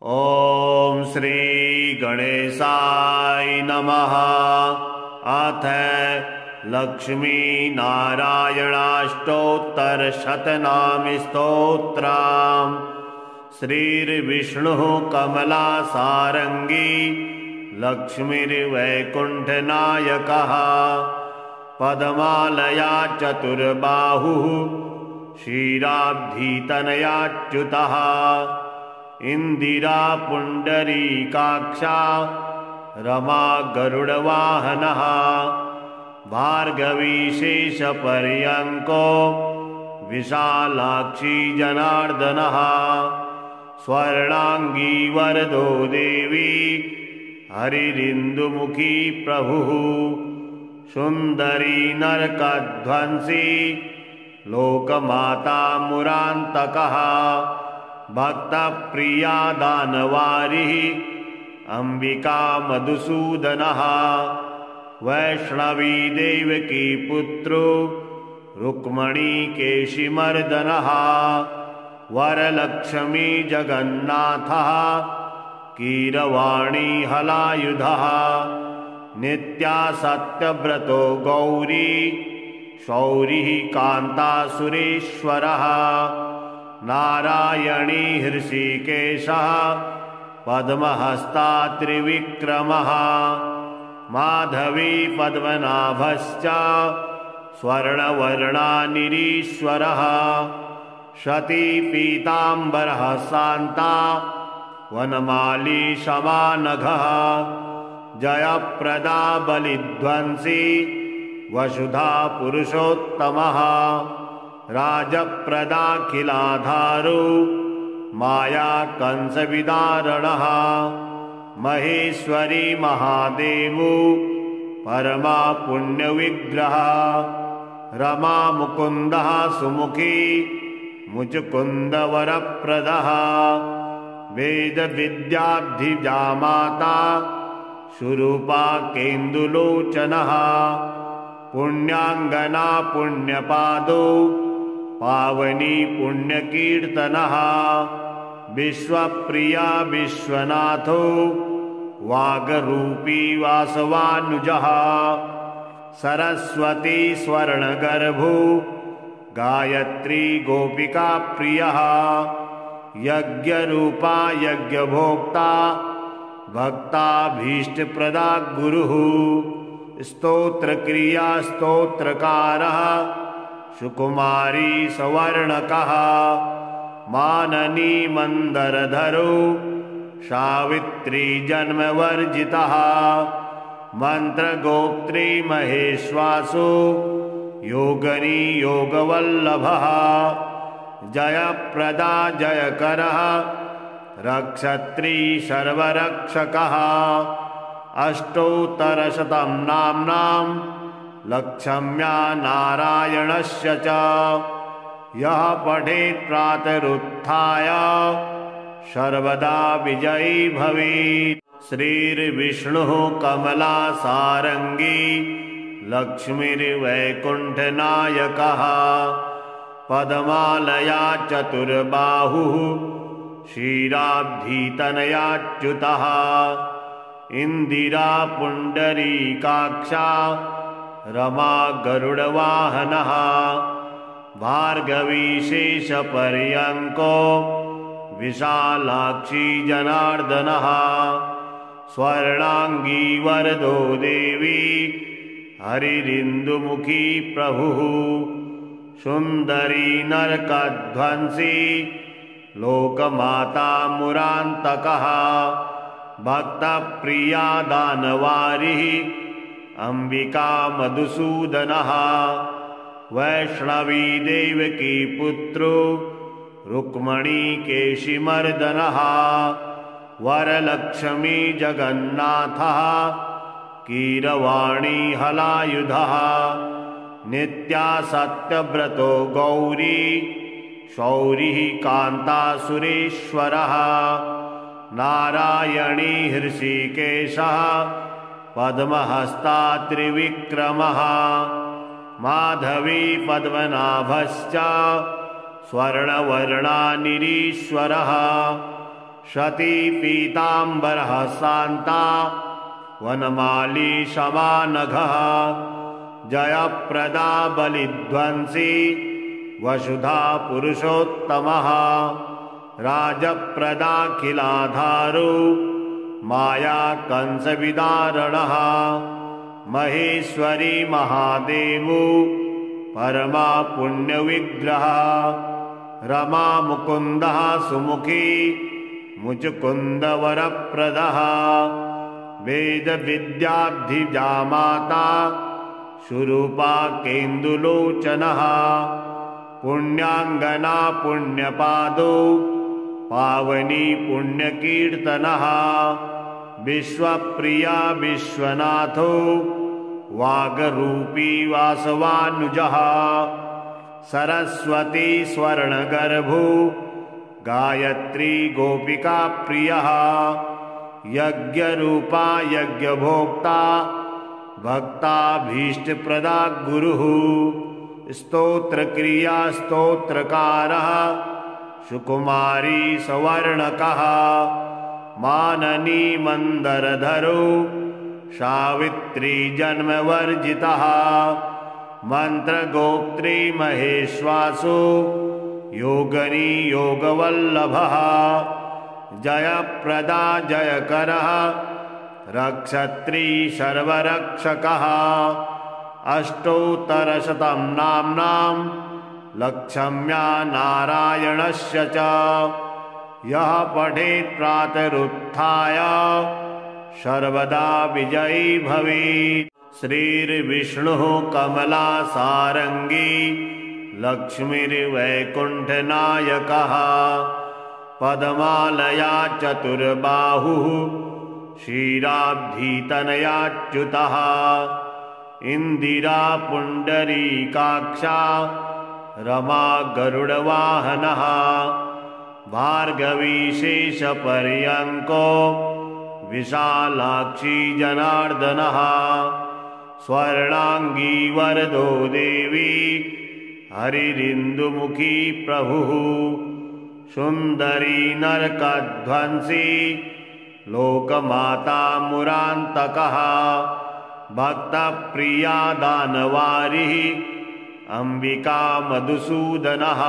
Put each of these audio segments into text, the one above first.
ॐ श्री गणेशाय नमः। अथ लक्ष्मी नारायणाष्टोत्तरशतनाम स्तोत्रम्। श्रीर्विष्णुः कमलासारंगी लक्ष्मीर्वैकुण्ठनायकः। पद्मालया चतुर्बाहुः क्षीराब्धितनयाच्युतः। इंदिरा पुंडरीकाक्षा रमा गरुडवाहनः। भार्गवी शेषपर्यंको विशालाक्षी जनार्दनः। स्वर्णांगी वरदो देवी हरिरिन्दुमुखी प्रभुः। सुंदरी नरकध्वंसी लोकमाता मुरान्तकः। भक्तप्रिया दानवारिः अंबिका मधुसूदनः। वैष्णवी देवकी पुत्रो रुक्मणी केशिमर्दनः। वरलक्ष्मी जगन्नाथः कीरवाणी हलायुधः। नित्या सत्यव्रतो गौरी शौरिः कान्ता सुरेश्वरः। नारायणी हृषिकेशः पद्महस्ता त्रिविक्रमः। माधवी पद्मनाभश्च स्वर्णवर्णा निरीश्वरः। सती पीताम्बरः शान्ता वनमाली समानघः। जयप्रदा बलिध्वंसी वसुधा पुरुषोत्तमः। राजप्रदाखिलाधारो माया कंसविदारणः। महेश्वरी महादेवो परमा पुण्यविग्रह। रमा मुकुन्दः सुमुखी मुचुकुन्दवरप्रदः। वेदविद्याब्धिजामाता सुरूपा केन्दुलोचनः। पुण्याङ्गना पुण्यपादो पावनी पुण्यकीर्तनः। विश्वप्रिया विश्वनाथो वागरूपी वासवानुजः। सरस्वती स्वर्णगर्भो गायत्री गोपिका प्रियः। यज्ञरूपा यज्ञभोक्ता भक्ताभीष्टप्रदा गुरुः। स्तोत्रक्रिया स्तोत्रकारः सुकुमारी सवर्णकः। माननी मंदरधरो सावित्री जन्मवर्जितः। मंत्रगोप्त्री महेश्वासो योगनी योगवल्लभः। जयप्रदा जयकरः रक्षत्री सर्वरक्षकः। अष्टोत्तरशतं नाम्नां लक्ष्म्या नारायणस्य च यः पठेत् प्रातरुत्थाय सर्वदा विजयी भवेत्। श्रीर्विष्णुः कमलासारंगी लक्ष्मीर्वैकुण्ठनायकः। पद्मालया चतुर्बाहुः क्षीराब्धितनयाच्युतः। इंदिरा पुंडरीकाक्षा रमा गरुडवाहनः। भार्गवी शेषपर्यंको विशालाक्षी जनार्दनः। स्वर्णांगी वरदो देवी हरिरिन्दुमुखी प्रभुः। सुंदरी नरकध्वंसी लोकमाता मुरान्तकः। भक्तप्रिया दानवारिः अंबिका मधुसूदनः। वैष्णवी देवकी पुत्रो रुक्मणी केशिमर्दनः। वरलक्ष्मी जगन्नाथः कीरवाणी हलायुधः। नित्या सत्यव्रतो गौरी शौरिः कान्ता सुरेश्वरः। नारायणी हृषिकेशः पद्महस्ता त्रिविक्रमः। माधवी पद्मनाभश्च स्वर्णवर्णा निरीश्वरः। शती पीताम्बरः शान्ता वनमाली शमानघः जयप्रदा बलिध्वंसी वसुधा पुरुषोत्तमः राजप्रदाखिलाधारो माया कंसविदारणः महेश्वरी महादेवो परमा पुण्यविग्रह रमा मुकुन्दः सुमुखी मुचुकुन्दवरप्रदः वेदविद्याब्धिजा माता सुरूपा केन्दुलोचनः पुण्याङ्गना पुण्यपादो पावनी पुण्यकीर्तनः विश्वप्रिया विश्वनाथो वागरूपी वासवानुजः सरस्वती स्वर्णगर्भो गायत्री गोपिका प्रियः यज्ञरूपा यज्ञभोक्ता भक्ताभीष्टप्रदा गुरुः स्तोत्रक्रिया स्तोत्रकारः सुकुमारी सवर्णकः माननी मंदरधरो सावित्री जन्मवर्जितः मंत्रगोत्री महेश्वासो योगनी योगवल्लभः जयप्रदा जयकरः रक्षत्री सर्वरक्षकः अष्टोत्तरशतं नाम्नां लक्ष्म्या नारायणस्य च यः पठेत् प्रातरुत्थाय सर्वदा विजयी भवेत्। श्रीर्विष्णुः कमलासारङ्गी लक्ष्मीर्वैकुण्ठनायकः पद्मालया चतुर्बाहुः क्षीराब्धितनयाच्युतः इन्दिरा पुण्डरीकाक्षा रमा गरुडवाहनः भार्गवी शेषपर्यङ्को विशालाक्षी जनार्दनः स्वर्णाङ्गी वरदो देवी हरिरिन्दुमुखी प्रभुः सुन्दरी नरकध्वंसी लोकमाता मुरान्तकः भक्तप्रिया दानवारिः अंबिका मधुसूदनः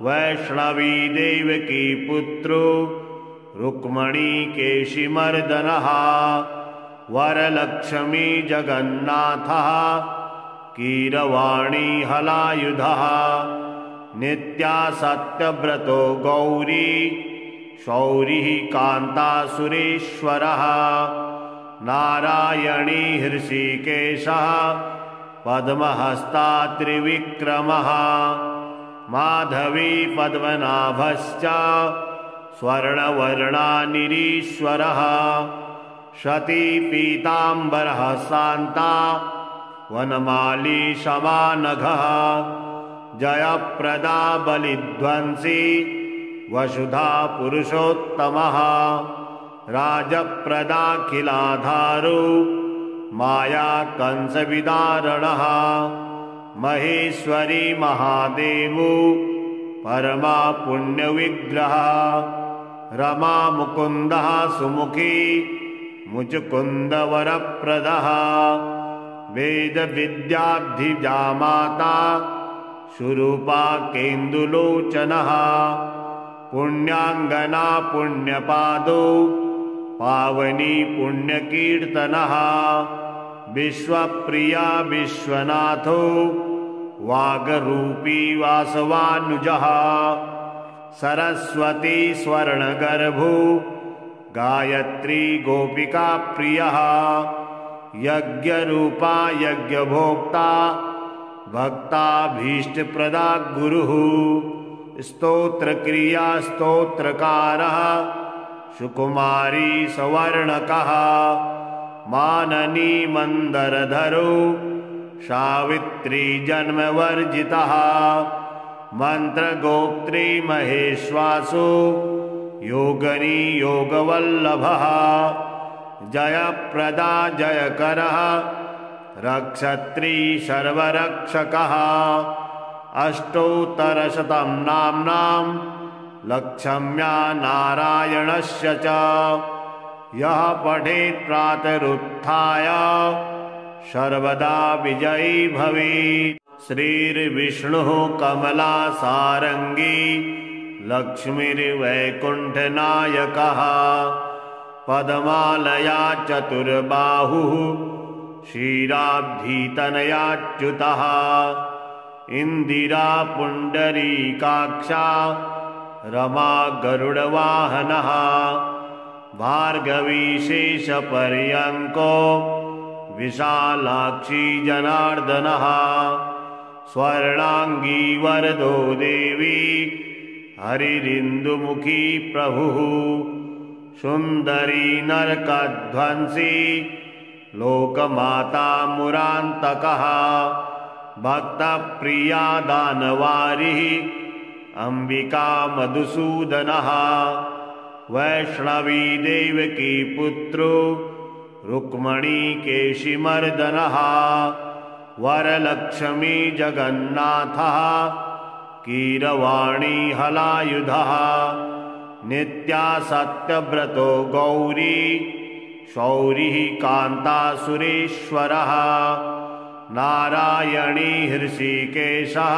वैष्णवी देवकी पुत्रो रुक्मणी केशिमर्दनः वरलक्ष्मी जगन्नाथः कीरवाणी हलायुधः नित्या सत्यव्रतो गौरी शौरिः कान्तासुरेश्वरः नारायणी हृषीकेशः पद्महस्ता त्रिविक्रमः माधवी पद्मनाभश्च स्वर्णवर्णा निरीश्वरः शती पीताम्बरः शान्ता वनमाली शमानघः जयप्रदा बलिध्वंसी वसुधा पुरुषोत्तमः राजप्रदाखिलाधारो माया कंसविदारणः महेश्वरी महादेवो परमा पुण्यविग्रह रमा मुकुन्दः सुमुखी मुचुकुन्दवरप्रदः वेदविद्याब्धिजा माता सुरूपा केन्दुलोचनः पुण्याङ्गना पुण्यपादो पावनी पुण्यकीर्तनः विश्वप्रिया विश्वनाथो वागरूपी वासवानुजः सरस्वती स्वर्णगर्भो गायत्री गोपिका प्रियः यज्ञरूपा यज्ञभोक्ता भक्ताभीष्टप्रदा गुरुः स्तोत्रक्रिया स्तोत्रकारः सुकुमारी सवर्णकः माननी मंदरधरो सावित्री जन्मवर्जितः मंत्रगोत्री महेश्वासो योगनी योगवल्लभः जयप्रदा जयकरः रक्षत्री सर्वरक्षकः अष्टोत्तरशतं नाम्नां लक्षम्या नारायणस्य च यः पठेत् प्रातरुत्थाय सर्वदा विजयी भवेत्। श्रीर्विष्णुः कमलासारङ्गी लक्ष्मीर्वैकुण्ठनायकः पद्मालया चतुर्बाहुः क्षीराब्धितनयाच्युतः इन्दिरा पुण्डरीकाक्षा रमा गरुडवाहनः भार्गवी शेषपर्यङ्को विशालाक्षी जनार्दनः स्वर्णाङ्गी वरदो देवी हरिरिन्दुमुखी प्रभुः सुन्दरी नरकध्वंसी लोकमाता मुरान्तकः भक्तप्रिया दानवारिः अम्बिका मधुसूदनः वैष्णवी देवकी पुत्रो रुक्मणी केशिमर्दनः वरलक्ष्मी जगन्नाथः कीरवाणी हलायुधः नित्या सत्यव्रतो गौरी शौरिः कान्तासुरेश्वरः नारायणी हृषीकेशः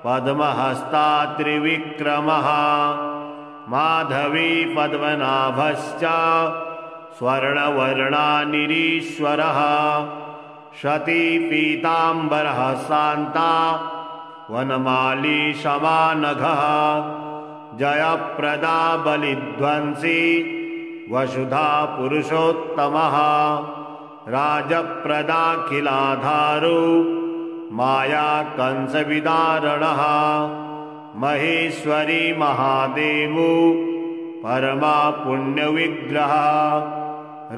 पद्महस्ता त्रिविक्रमः माधवी पद्मनाभश्च स्वर्णवर्णा निरीश्वरः सती पीताम्बरः शान्ता वनमाली समानघः जयप्रदा बलिध्वंसी वसुधा पुरुषोत्तमः राजप्रदाखिलाधारो माया कंसविदारणः महेश्वरी महादेवो परमा पुण्यविग्रह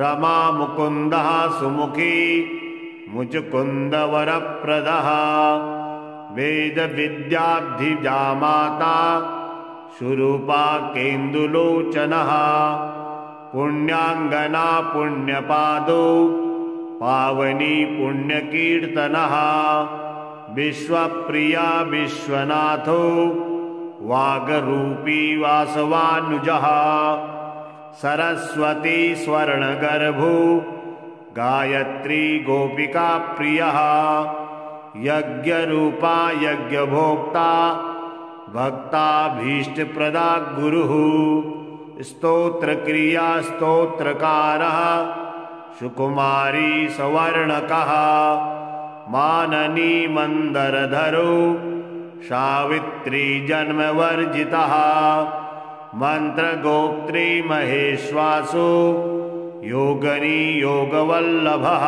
रमा मुकुन्दः सुमुखी मुचुकुन्दवरप्रदः वेदविद्याब्धिजामाता सुरूपा केन्दुलोचनः पुण्याङ्गना पुण्यपादो पावनी पुण्यकीर्तनः विश्वप्रिया विश्वनाथो वागरूपी वासवानुजः सरस्वती स्वर्णगर्भो गायत्री गोपिका प्रियः यज्ञरूपा यज्ञभोक्ता भक्ताभीष्टप्रदा गुरुः स्तोत्रक्रिया स्तोत्रकारः सुकुमारी सवर्णकः माननी मंदरधरो सावित्री जन्मवर्जितः मंत्रगोत्री महेश्वासो योगनी योगवल्लभः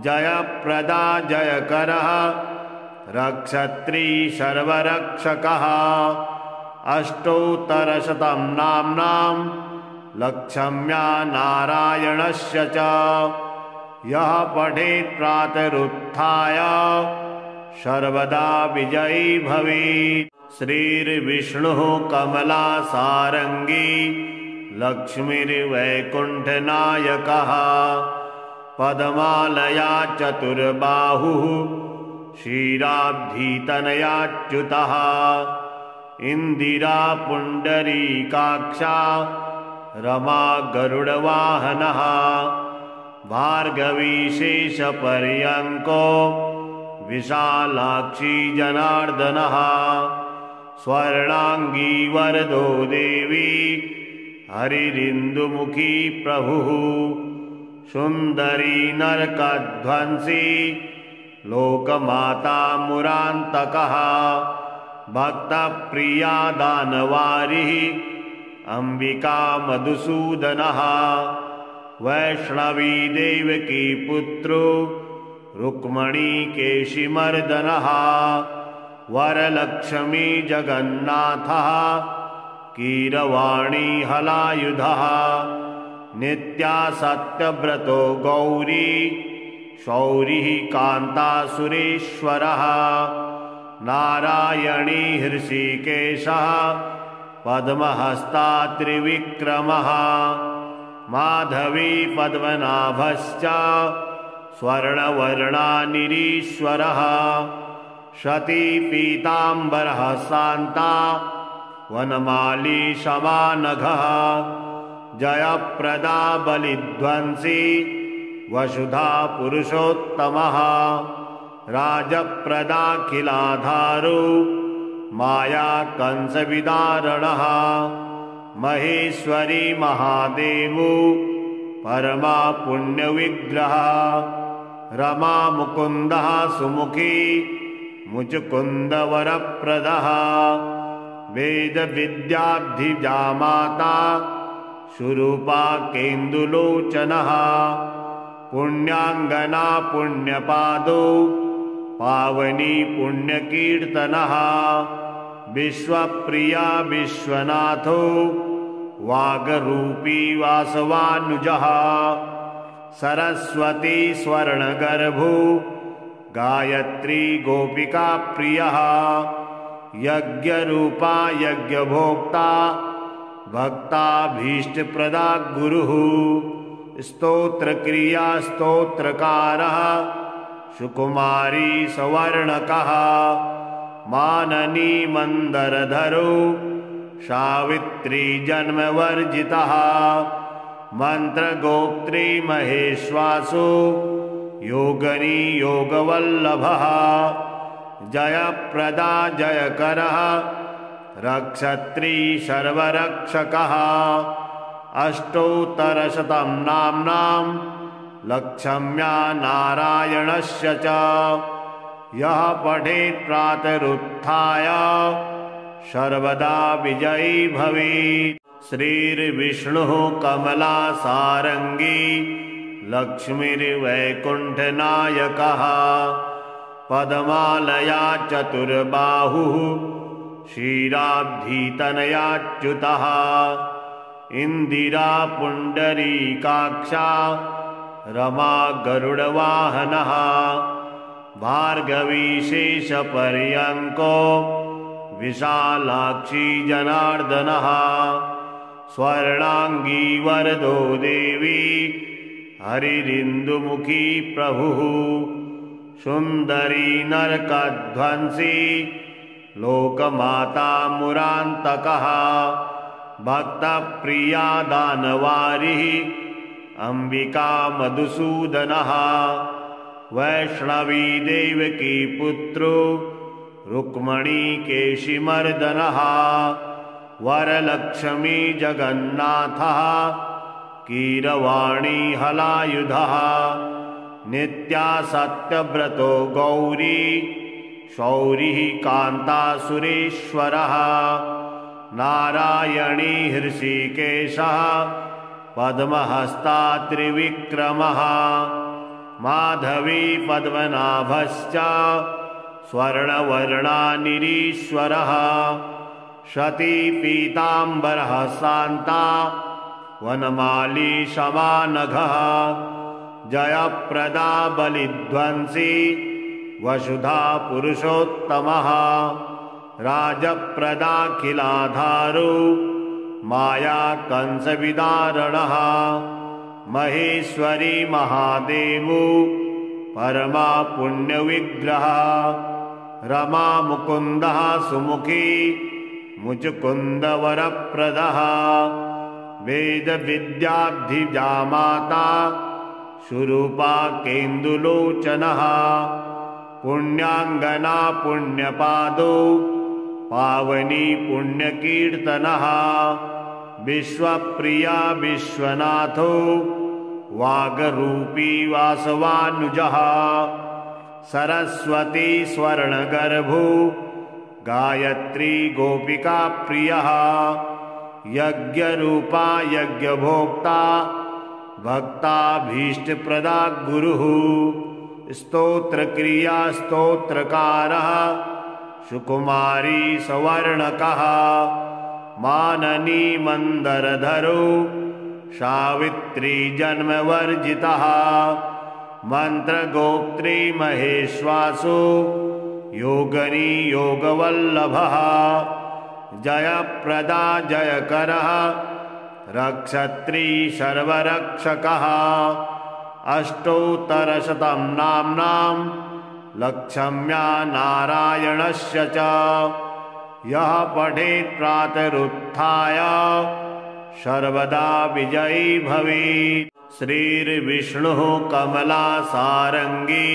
जयप्रदा जयकरः रक्षत्री सर्वरक्षकः अष्टोत्तरशतं नाम्नां लक्षम्या नारायणस्य च यः पठेत् प्रातरुत्थाय सर्वदा विजयी भवेत्। श्रीर्विष्णुः कमलासारङ्गी लक्ष्मीर्वैकुण्ठनायकः पद्मालया चतुर्बाहुः क्षीराब्धितनयाच्युतः इन्दिरा पुण्डरीकाक्षा रमा गरुडवाहनः भार्गवी शेषपर्यङ्को विशालाक्षी जनार्दनः स्वर्णाङ्गी वरदो देवी हरिरिन्दुमुखी प्रभुः सुन्दरी नरकध्वंसी लोकमाता मुरान्तकः भक्तप्रिया दानवारिः अम्बिका मधुसूदनः वैष्णवी देवकी पुत्रो रुक्मणी केशिमर्दनः वरलक्ष्मी जगन्नाथः कीरवाणी हलायुधः नित्या सत्यव्रतो गौरी शौरिः कान्तासुरेश्वरः नारायणी हृषीकेशः पद्महस्ता त्रिविक्रमः माधवी पद्मनाभश्च स्वर्णवर्णा निरीश्वरः सती पीताम्बरः शान्ता वनमाली शमानघः जयप्रदा बलिध्वंसी वसुधा पुरुषोत्तमः राजप्रदाखिलाधारो माया कंसविदारणः महेश्वरी महादेवो परमा पुण्यविग्रह रमा मुकुन्दः सुमुखी मुचुकुन्दवरप्रदः वेदविद्याब्धिजा माता सुरूपा केन्दुलोचनः पुण्याङ्गना पुण्यपादो पावनी पुण्यकीर्तनः विश्वप्रिया विश्वनाथो वागरूपी वासवानुजः सरस्वती स्वर्णगर्भो गायत्री गोपिका प्रियः यज्ञरूपा यज्ञभोक्ता भक्ताभीष्टप्रदा गुरुः स्तोत्रक्रिया स्तोत्रकारः सुकुमारी सवर्णकः माननी मंदरधरो सावित्री जन्मवर्जितः मंत्रगोप्त्री महेश्वासो योगनी योगवल्लभः जयप्रदा जयकरः रक्षत्री सर्वरक्षकः अष्टोत्तरशतं नाम्नां लक्षम्या नारायणस्य च यः पठेत् प्रातरुत्थाय सर्वदा विजयी भवेत्। श्रीर्विष्णुः कमलासारङ्गी लक्ष्मीर्वैकुण्ठनायकः पद्मालया चतुर्बाहुः क्षीराब्धितनयाच्युतः इन्दिरा पुण्डरीकाक्षा रमा गरुडवाहनः भार्गवी शेषपर्यङ्को विशालाक्षी जनार्दनः स्वर्णाङ्गी वरदो देवी हरिरिन्दुमुखी प्रभुः सुन्दरी नरकध्वंसी लोकमाता मुरान्तकः भक्तप्रिया दानवारिः अंबिका मधुसूदनः वैष्णवी देवकी पुत्रो रुक्मणी केशिमर्दनः वरलक्ष्मी जगन्नाथः कीरवाणी हलायुधः नित्या सत्यव्रतो गौरी शौरिः कान्तासुरेश्वरः नारायणी हृषीकेशः पद्महस्ता त्रिविक्रमः माधवी पद्मनाभश्च स्वर्णवर्णा निरीश्वरः सती पीताम्बरः शान्ता वनमाली शमानघः जयप्रदा बलिध्वंसी वसुधा पुरुषोत्तमः राजप्रदाखिलाधारो माया कंसविदारणः महेश्वरी महादेवो परमा पुण्यविग्रह रमा मुकुन्दः सुमुखी मुचुकुन्दवरप्रदः वेदविद्याब्धिजा माता सुरूपा केन्दुलोचनः पुण्याङ्गना पुण्यपादो पावनी पुण्यकीर्तनः विश्वप्रिया विश्वनाथो वागरूपी वासवानुजः सरस्वती स्वर्णगर्भो गायत्री गोपिका प्रियः यज्ञरूपा यज्ञभोक्ता भक्ताभीष्टप्रदा गुरुः स्तोत्रक्रिया स्तोत्रकारः सुकुमारी सवर्णकः माननी मंदरधरो सावित्री जन्मवर्जितः मंत्रगोप्त्री महेश्वासो योगनी योगवल्लभः जयप्रदा जयकरः रक्षत्री सर्वरक्षकः अष्टोत्तरशतं नाम्नां लक्षम्या नारायणस्य च यः पठेत् प्रातरुत्थाय सर्वदा विजयी भवेत्। श्रीर्विष्णुः कमलासारङ्गी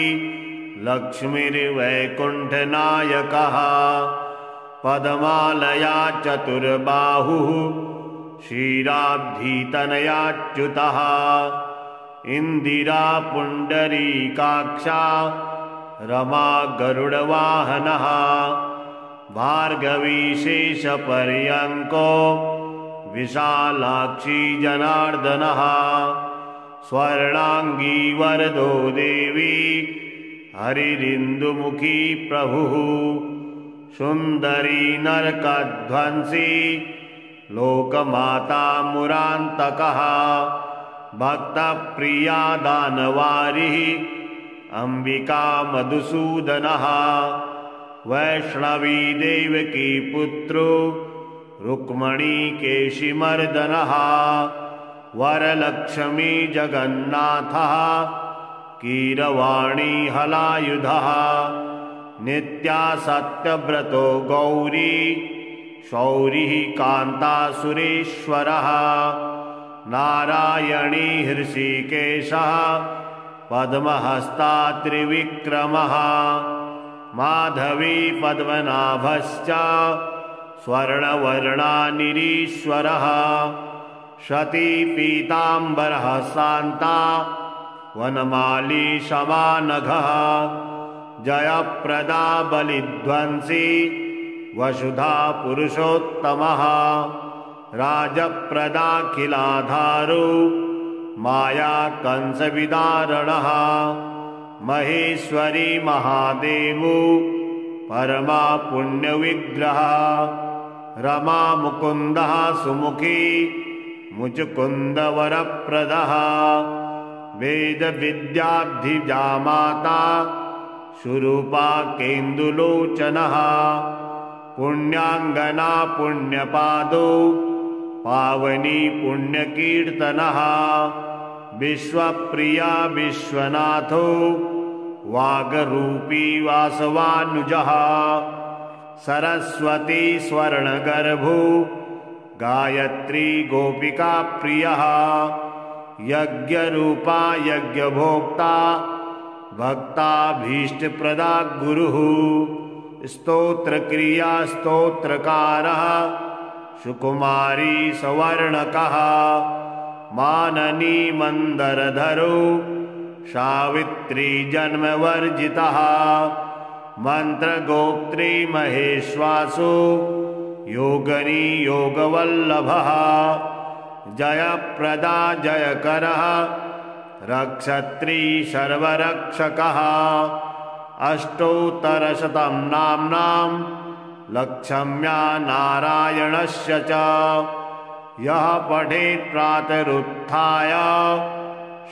लक्ष्मीर्वैकुण्ठनायकः पद्मालया चतुर्बाहुः क्षीराब्धितनयाच्युतः इन्दिरा पुण्डरीकाक्षा रमा गरुडवाहनः भार्गवी शेषपर्यङ्को विशालाक्षी जनार्दनः स्वर्णाङ्गी वरदो देवी हरिरिन्दुमुखी प्रभुः सुन्दरी नरकध्वंसी लोकमाता मुरान्तकः भक्तप्रिया दानवारिः अम्बिका मधुसूदनः वैष्णवी देवकी पुत्रो रुक्मणी केशिमर्दनः वरलक्ष्मी जगन्नाथः कीरवाणी हलायुधः नित्या सत्यव्रतो गौरी शौरिः कान्तासुरेश्वरः नारायणी हृषीकेशः पद्महस्ता त्रिविक्रमः माधवी पद्मनाभश्च स्वर्णवर्णा निरीश्वरः शती पीताम्बरः शान्ता वनमाली शमानघः जयप्रदा बलिध्वंसी वसुधा पुरुषोत्तमः राजप्रदाखिलाधारो माया कंसविदारणः महेश्वरी महादेवो परमा पुण्यविग्रह रमा मुकुन्दः सुमुखी मुचुकुन्दवरप्रदः वेदविद्याब्धिजामाता सुरूपा केन्दुलोचनः पुण्याङ्गना पुण्यपादो पावनी पुण्यकीर्तनः विश्वप्रिया विश्वनाथो वागरूपी वासवानुजः सरस्वती स्वर्णगर्भो गायत्री गोपिका प्रियः यज्ञरूपा यज्ञभोक्ता भक्ताभीष्टप्रदा गुरुः स्तोत्रक्रिया स्तोत्रकारः सुकुमारी सवर्णकः माननी मंदरधरो सावित्री जन्मवर्जितः मंत्रगोप्त्री महेश्वासो योगनी योगवल्लभः जयप्रदा जयकरः रक्षत्री सर्वरक्षकः अष्टोत्तरशतं नाम्नां लक्ष्म्या नारायणस्य च यः पठेत् प्रातरुत्थाय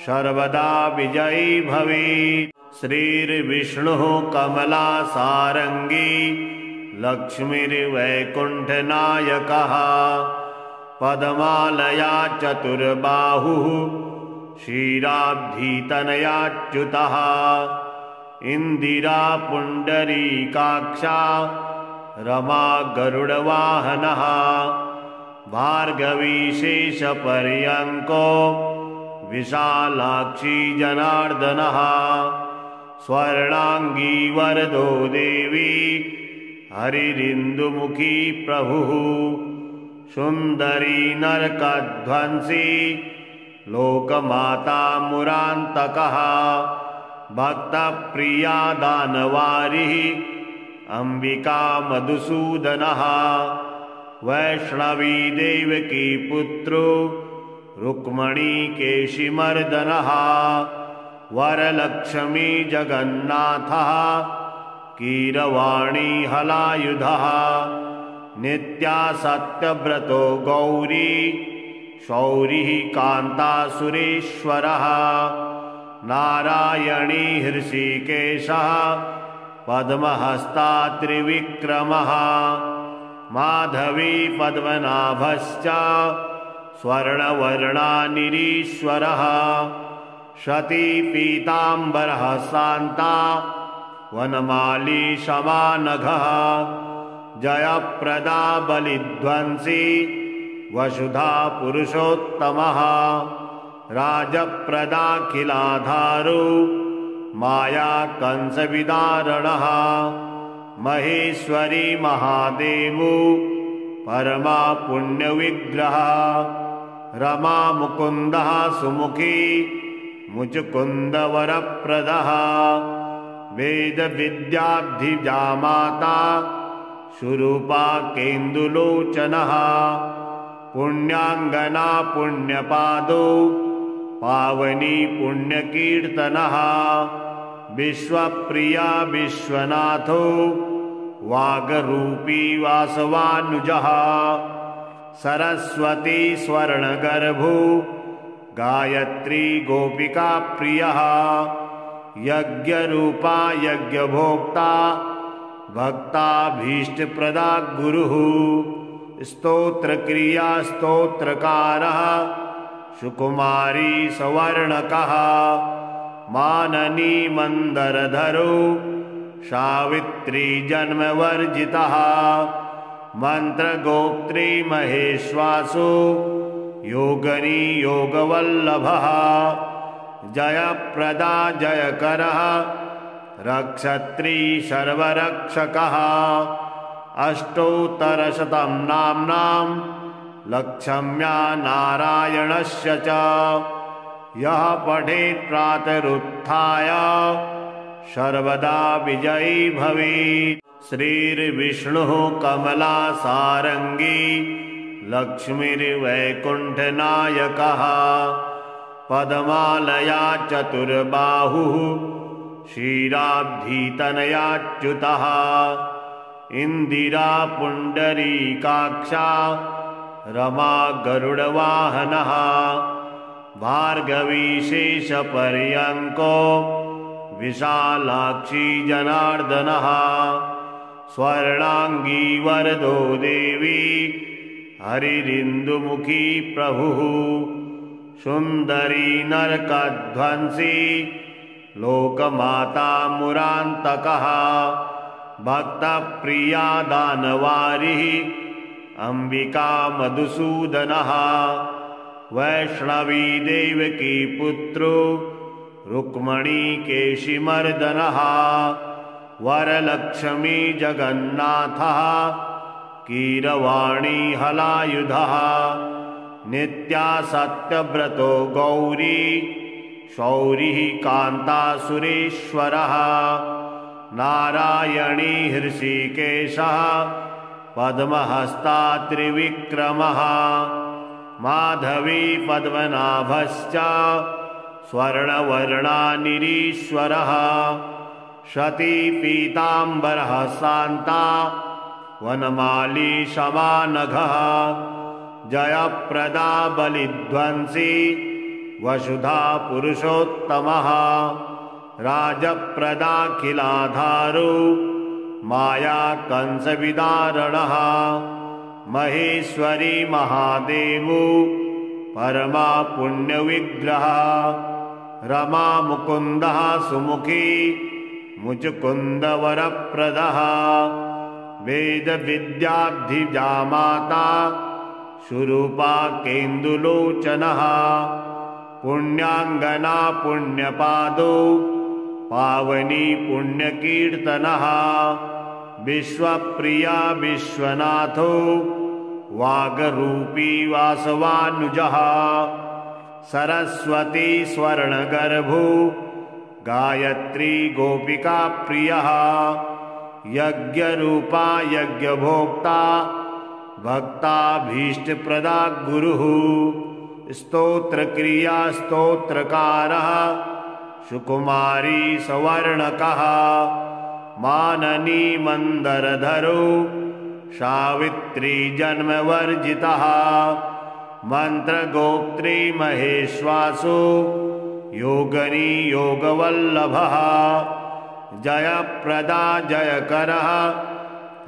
सर्वदा विजयी भवेत्। श्रीर्विष्णुः कमलासारङ्गी लक्ष्मीर्वैकुण्ठनायकः पद्मालया चतुर्बाहुः क्षीराब्धितनयाच्युतः इन्दिरा पुण्डरीकाक्षा रमा गरुडवाहनः भार्गवी शेषपर्यङ्को विशालाक्षी जनार्दनः स्वर्णाङ्गी वरदो देवी हरिरिन्दुमुखी प्रभुः सुन्दरी नरकध्वंसी लोकमाता मुरान्तकः भक्तप्रिया दानवारिः अम्बिका मधुसूदनः वैष्णवी देवकी पुत्रो रुक्मणी केशिमर्दनः वरलक्ष्मी जगन्नाथः कीरवाणी हलायुधः नित्या सत्यव्रतो गौरी शौरिः कान्तासुरेश्वरः नारायणी हृषीकेशः पद्महस्ता त्रिविक्रमः माधवी पद्मनाभश्च स्वर्णवर्णा निरीश्वरः शती पीताम्बरः शान्ता वनमाली शमानघः जयप्रदा बलिध्वंसी वसुधा पुरुषोत्तमः राजप्रदाखिलाधारो माया कंसविदारणः महेश्वरी महादेवो परमा पुण्यविग्रह रमा मुकुन्दः सुमुखी मुचुकुन्दवरप्रदः वेदविद्याब्धिजा माता शुरूपा केन्दुलोचनः पुण्याङ्गना पुण्यपादो पावनी पुण्यकीर्तनः विश्वप्रिया विश्वनाथो वागरूपी वासवानुजः सरस्वती स्वर्णगर्भो गायत्री गोपिका प्रियः यज्ञरूपा यज्ञभोक्ता भक्ताभीष्टप्रदा गुरुः स्तोत्रक्रिया स्तोत्रकारः सुकुमारी सवर्णकः माननी मंदरधरो सावित्री जन्मवर्जितः मंत्रगोप्त्री महेश्वासो योगनी योगवल्लभः जयप्रदा जयकरः रक्षत्री सर्वरक्षकः अष्टोत्तरशतं नाम्नां लक्षम्या नारायणस्य च यः पठेत् प्रातरुत्थाय सर्वदा विजयी भवेत्। श्रीर्विष्णुः कमलासारङ्गी लक्ष्मीर्वैकुण्ठनायकः पद्मालया चतुर्बाहुः क्षीराब्धितनयाच्युतः इन्दिरा पुण्डरीकाक्षा रमा गरुडवाहनः भार्गवी शेषपर्यङ्को विशालाक्षी जनार्दनः स्वर्णाङ्गी वरदो देवी हरिरिन्दुमुखी प्रभुः सुन्दरी नरकध्वंसी लोकमाता मुरान्तकः भक्तप्रिया दानवारिः अंबिका मधुसूदनः वैष्णवी देवकी पुत्रो रुक्मणी केशिमर्दनः वरलक्ष्मी जगन्नाथः कीरवाणी हलायुधः नित्या सत्यव्रतो गौरी शौरिः कान्ता सुरेश्वरः नारायणी हृषीकेशः पद्महस्ता त्रिविक्रमः माधवी पद्मनाभश्च स्वर्णवर्णा निरीश्वरः सती पीताम्बरः शान्ता वनमाली शमानघः जयप्रदा बलिध्वंसी वसुधा पुरुषोत्तमः राजप्रदाखिलाधारो माया कंसविदारणः महेश्वरी महादेवो परमा पुण्यविग्रह रमा मुकुन्दः सुमुखी मुचुकुन्दवरप्रदः वेदविद्याब्धिजा माता शुरूपा केन्दुलोचनः पुण्याङ्गना पुण्यपादो पावनी पुण्यकीर्तनः विश्वप्रिया विश्वनाथो वागरूपी वासवानुजः सरस्वती स्वर्णगर्भो गायत्री गोपिका प्रियः यज्ञरूपा यज्ञभोक्ता भक्ताभीष्टप्रदा गुरुः स्तोत्रक्रिया स्तोत्रकारः सुकुमारी सवर्णकः माननी मंदरधरो सावित्री जन्मवर्जितः मंत्रगोप्त्री महेश्वासो योगनी योगवल्लभः जयप्रदा जयकरः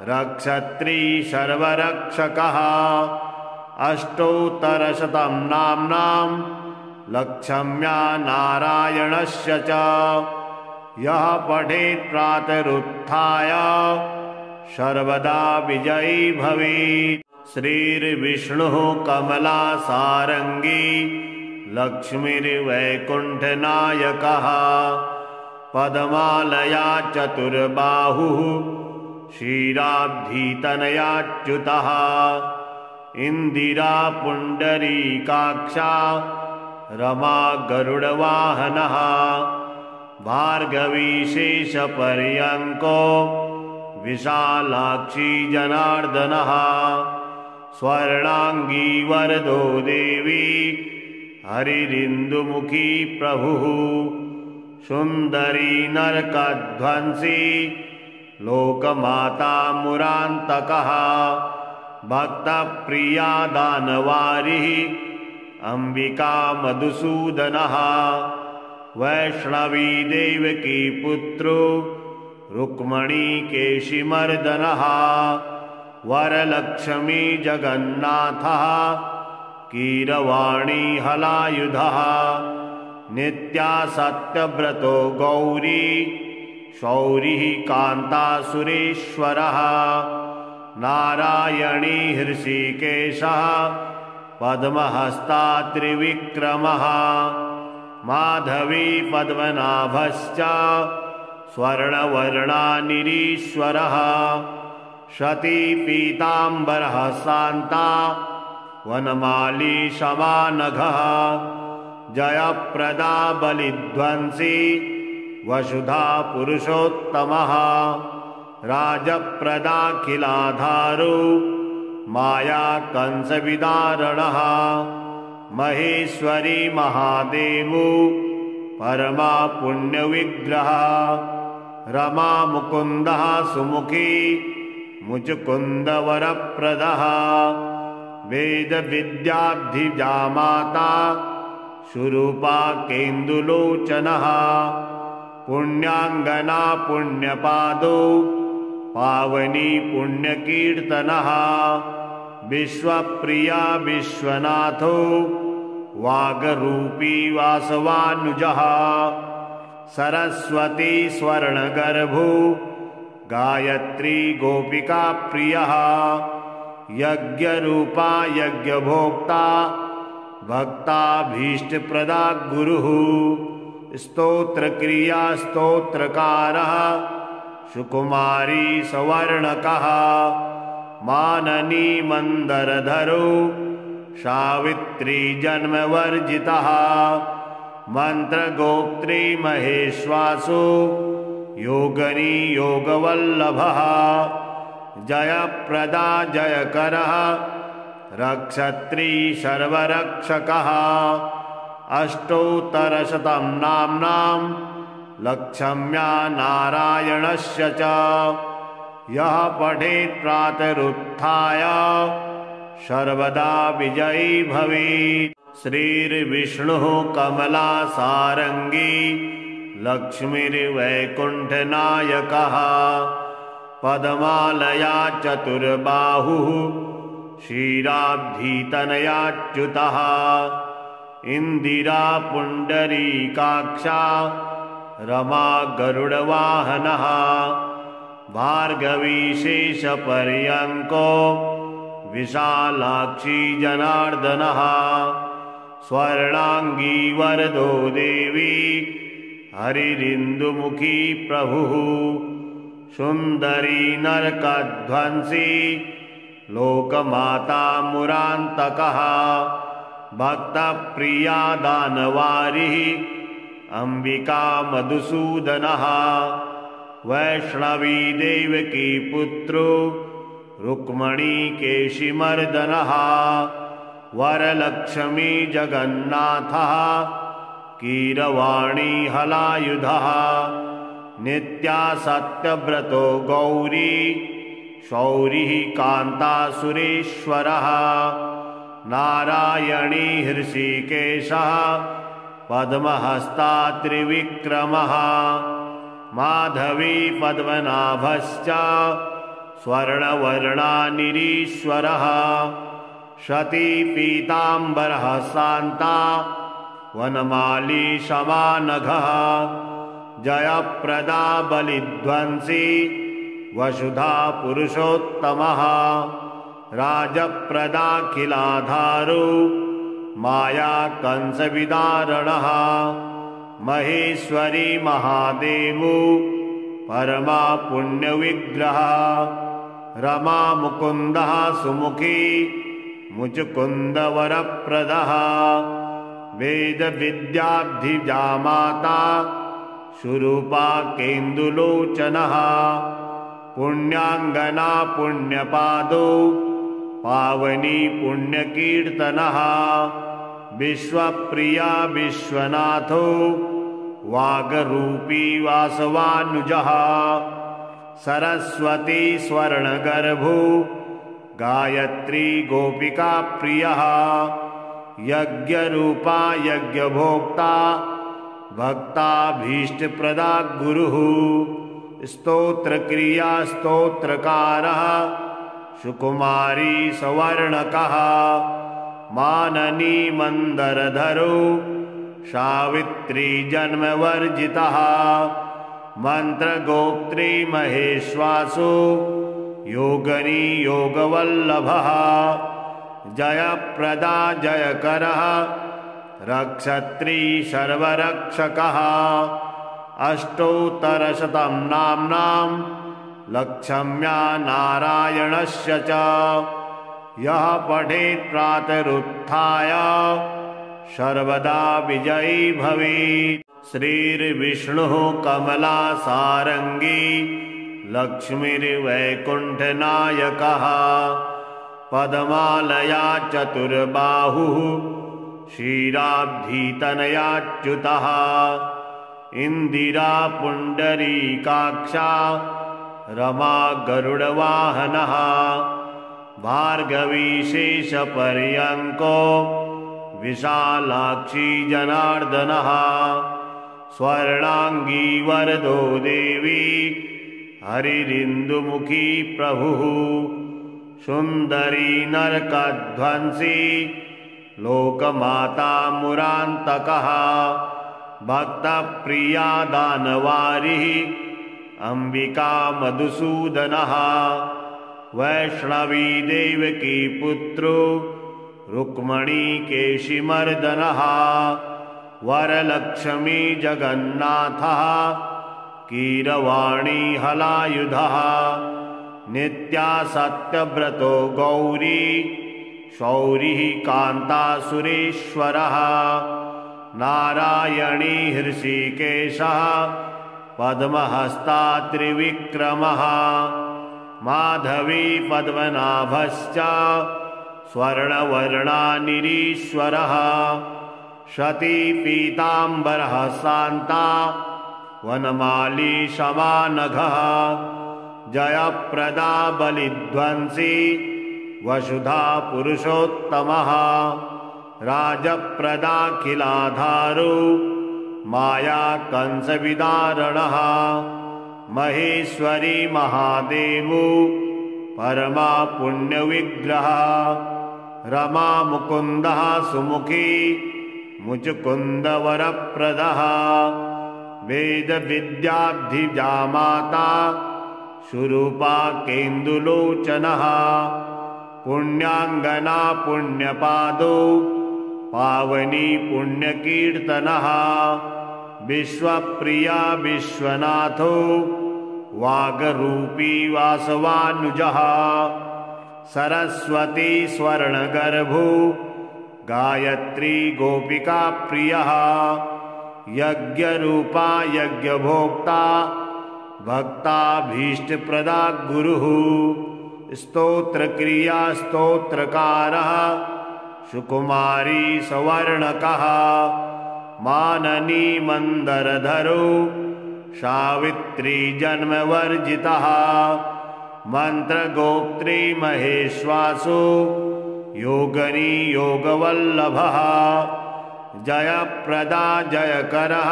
रक्षत्री सर्वरक्षकः अष्टोत्तरशतं नाम्नां लक्षम्या नारायणस्य च यः पठेत् प्रातरुत्थाय सर्वदा विजयी भवेत्। श्रीर्विष्णुः कमलासारङ्गी लक्ष्मीर्वैकुण्ठनायकः पद्मालया चतुर्बाहुः क्षीराब्धितनयाच्युतः इन्दिरा पुण्डरीकाक्षा रमा गरुडवाहनः भार्गवी शेषपर्यङ्को विशालाक्षी जनार्दनः स्वर्णाङ्गी वरदो देवी हरिरिन्दुमुखी प्रभुः सुन्दरी नरकध्वंसी लोकमाता मुरान्तकः भक्तप्रिया दानवारिः अम्बिका मधुसूदनः वैष्णवी देवकी पुत्रो रुक्मणी केशिमर्दनः वरलक्ष्मी जगन्नाथः कीरवाणी हलायुधः नित्या सत्यव्रतो गौरी शौरिः कान्तासुरेश्वरः नारायणी हृषीकेशः पद्महस्ता त्रिविक्रमः माधवी पद्मनाभश्च स्वर्णवर्णा निरीश्वरः शती पीताम्बरः शान्ता वनमाली शमानघः जयप्रदा बलिध्वंसी वसुधा पुरुषोत्तमः राजप्रदाखिलाधारो माया कंसविदारणः महेश्वरी महादेवो परमा पुण्यविग्रह रमा मुकुन्दः सुमुखी मुचुकुन्दवरप्रदः वेदविद्याब्धिजा माता सुरूपा केन्दुलोचनः पुण्याङ्गना पुण्यपादो पावनी पुण्यकीर्तनः विश्वप्रिया विश्वनाथो वागरूपी वासवानुजः सरस्वती स्वर्णगर्भो गायत्री गोपिका प्रियः यज्ञरूपा यज्ञभोक्ता भक्ताभीष्टप्रदा गुरुः स्तोत्रक्रिया स्तोत्रकारः सुकुमारी सवर्णकः माननी मंदरधरो सावित्री जन्मवर्जितः मंत्रगोप्त्री महेश्वासो योगनी योगवल्लभः जयप्रदा जयकरः रक्षत्री सर्वरक्षकः अष्टोत्तरशतं नाम्नां लक्ष्म्या नारायणस्य च यः पठेत् प्रातरुत्थाय सर्वदा विजयी भवेत्। श्रीर्विष्णुः कमलासारङ्गी लक्ष्मीर्वैकुण्ठनायकः पद्मालया चतुर्बाहुः क्षीराब्धितनयाच्युतः इन्दिरा पुण्डरीकाक्षा रमा गरुडवाहनः भार्गवी शेषपर्यङ्को विशालाक्षी जनार्दनः स्वर्णाङ्गी वरदो देवी हरिरिन्दुमुखी प्रभुः सुन्दरी नरकध्वंसी लोकमाता मुरान्तकः भक्तप्रिया दानवारिः अम्बिका मधुसूदनः वैष्णवी देवकी पुत्रो रुक्मणी केशिमर्दनः वरलक्ष्मी जगन्नाथः कीरवाणी हलायुधः नित्या सत्यव्रतो गौरी शौरिः कान्तासुरेश्वरः नारायणी हृषीकेशः पद्महस्ता त्रिविक्रमः माधवी पद्मनाभश्च स्वर्णवर्णा निरीश्वरः शती पीताम्बरः शान्ता वनमाली शमानघः जयप्रदा बलिध्वंसी वसुधा पुरुषोत्तमः राजप्रदाखिलाधारो माया कंसविदारणः महेश्वरी महादेवो परमा पुण्यविग्रहः रमा मुकुन्दः सुमुखी मुचुकुन्दवरप्रदः वेदविद्याब्धिजा माता शुरूपा केन्दुलोचनः पुण्याङ्गना पुण्यपादो पावनी पुण्यकीर्तनः विश्वप्रिया विश्वनाथो वागरूपी वासवानुजः सरस्वती स्वर्णगर्भो गायत्री गोपिका प्रियः यज्ञरूपा यज्ञभोक्ता भक्ताभीष्टप्रदा गुरुः स्तोत्रक्रिया स्तोत्रकारः सुकुमारी सवर्णकः माननी मंदरधरो सावित्री जन्मवर्जितः मंत्रगोप्त्री महेश्वासो योगनी योगवल्लभः जयप्रदा जयकरः रक्षत्री सर्वरक्षकः अष्टोत्तरशतं नाम्नां लक्षम्या नारायणस्य च यः पठेत् प्रातरुत्थाय सर्वदा विजयी भवेत्। श्रीर्विष्णुः कमलासारङ्गी लक्ष्मीर्वैकुण्ठनायकः पद्मालया चतुर्बाहुः क्षीराब्धितनयाच्युतः इन्दिरा पुण्डरीकाक्षा रमा गरुडवाहनः भार्गवी शेषपर्यङ्को विशालाक्षी जनार्दनः स्वर्णाङ्गी वरदो देवी हरिरिन्दुमुखी प्रभुः सुन्दरी नरकध्वंसी लोकमाता मुरान्तकः भक्तप्रिया दानवारिः अंबिका मधुसूदनः वैष्णवी देवकी पुत्रो रुक्मणी केशिमर्दनः वरलक्ष्मी जगन्नाथः कीरवाणी हलायुधः नित्या सत्यव्रतो गौरी शौरिः कान्ता सुरेश्वरः नारायणी हृषिकेशः पद्महस्ता त्रिविक्रमः माधवी पद्मनाभश्च स्वर्णवर्णा निरीश्वरः सती पीताम्बरः शान्ता वनमाली शमानघः जयप्रदा बलिध्वंसी वसुधा पुरुषोत्तमः राजप्रदाखिलाधारो माया कंसविदारणः महेश्वरी महादेवो परमा पुण्यविग्रहः रमा मुकुन्दः सुमुखी मुचुकुन्दवरप्रदः वेदविद्याब्धिजा माता शुरूपा केन्दुलोचनः पुण्याङ्गना पुण्यपादो पावनी पुण्यकीर्तनः विश्वप्रिया विश्वनाथो वागरूपी वासवानुजः सरस्वती स्वर्णगर्भो गायत्री गोपिका प्रियः यज्ञरूपा यज्ञभोक्ता भक्ताभीष्टप्रदा गुरुः स्तोत्रक्रिया स्तोत्रकारः सुकुमारी सवर्णकः माननी मंदरधरो सावित्री जन्मवर्जितः मंत्रगोप्त्री महेश्वासो योगनी योगवल्लभः जयप्रदा जयकरः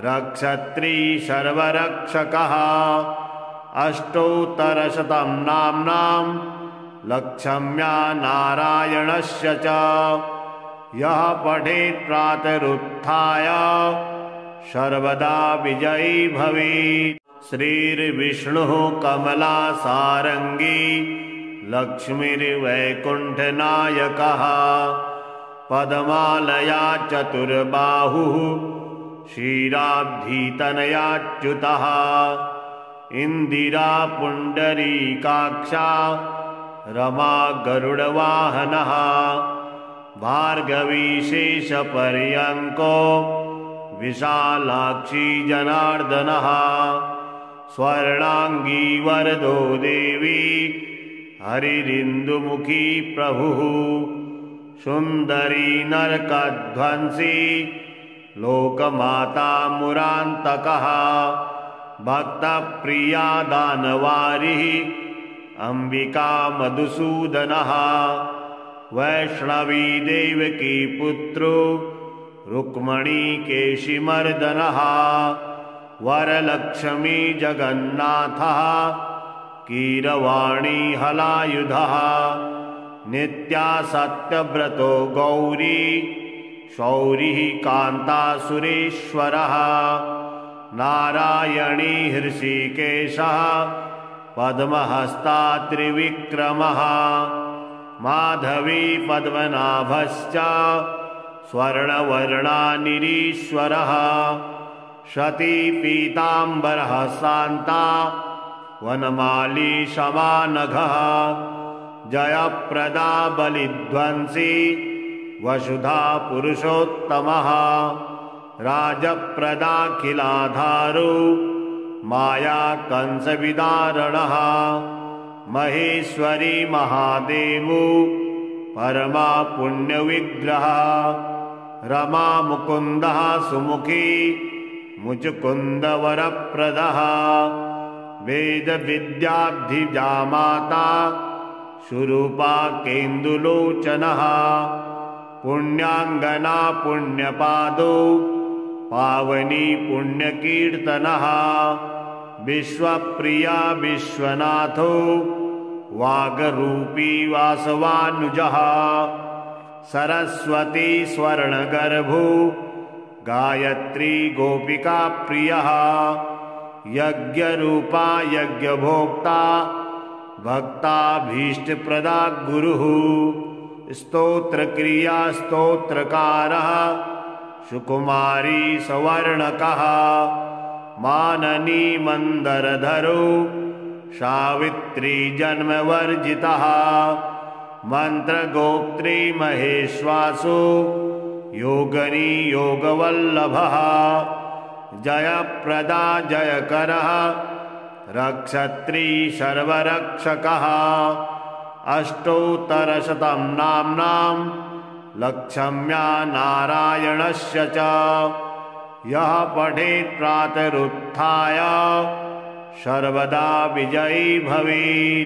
रक्षत्री सर्वरक्षकः अष्टोत्तरशतं नाम्नां लक्षम्या नारायणस्य च यः पठेत् प्रातरुत्थाय सर्वदा विजयी भवेत्। श्रीर्विष्णुः कमलासारङ्गी लक्ष्मीर्वैकुण्ठनायकः पद्मालया चतुर्बाहुः क्षीराब्धितनयाच्युतः इन्दिरा पुण्डरीकाक्षा रमा गरुडवाहनः भार्गवी शेषपर्यङ्को विशालाक्षी जनार्दनः स्वर्णाङ्गी वरदो देवी हरिरिन्दुमुखी प्रभुः सुन्दरी नरकध्वंसी लोकमाता मुरान्तकः भक्तप्रिया दानवारिः अम्बिका मधुसूदनः वैष्णवी देवकी पुत्रो रुक्मणी केशिमर्दनः वरलक्ष्मी जगन्नाथः कीरवाणी हलायुधः नित्या सत्यव्रतो गौरी शौरिः कान्तासुरेश्वरः नारायणी हृषीकेशः पद्महस्ता त्रिविक्रमः माधवी पद्मनाभश्च स्वर्णवर्णा निरीश्वरः शती पीताम्बरः शान्ता वनमाली शमानघः जयप्रदा बलिध्वंसी वसुधा पुरुषोत्तमः राजप्रदाखिलाधारो माया कंसविदारणः महेश्वरी महादेवो परमा पुण्यविग्रह रमा मुकुन्दः सुमुखी मुचुकुन्दवरप्रदः वेदविद्याब्धिजा माता सुरूपा केन्दुलोचनः पुण्याङ्गना पुण्यपादो पावनी पुण्यकीर्तनः विश्वप्रिया विश्वनाथो वागरूपी वासवानुजः सरस्वती स्वर्णगर्भो गायत्री गोपिका प्रियः यज्ञरूपा यज्ञभोक्ता भक्ताभीष्टप्रदा गुरुः स्तोत्रक्रिया स्तोत्रकारः सुकुमारी सवर्णकः माननी मंदरधरो सावित्री जन्मवर्जितः मंत्रगोप्त्री महेश्वासो योगनी योगवल्लभः जयप्रदा जयकरः रक्षत्री सर्वरक्षकः अष्टोत्तरशतं नाम्नां लक्षम्या नारायणस्य च यः पठेत् प्रातरुत्थाय सर्वदा विजयी भवेत्।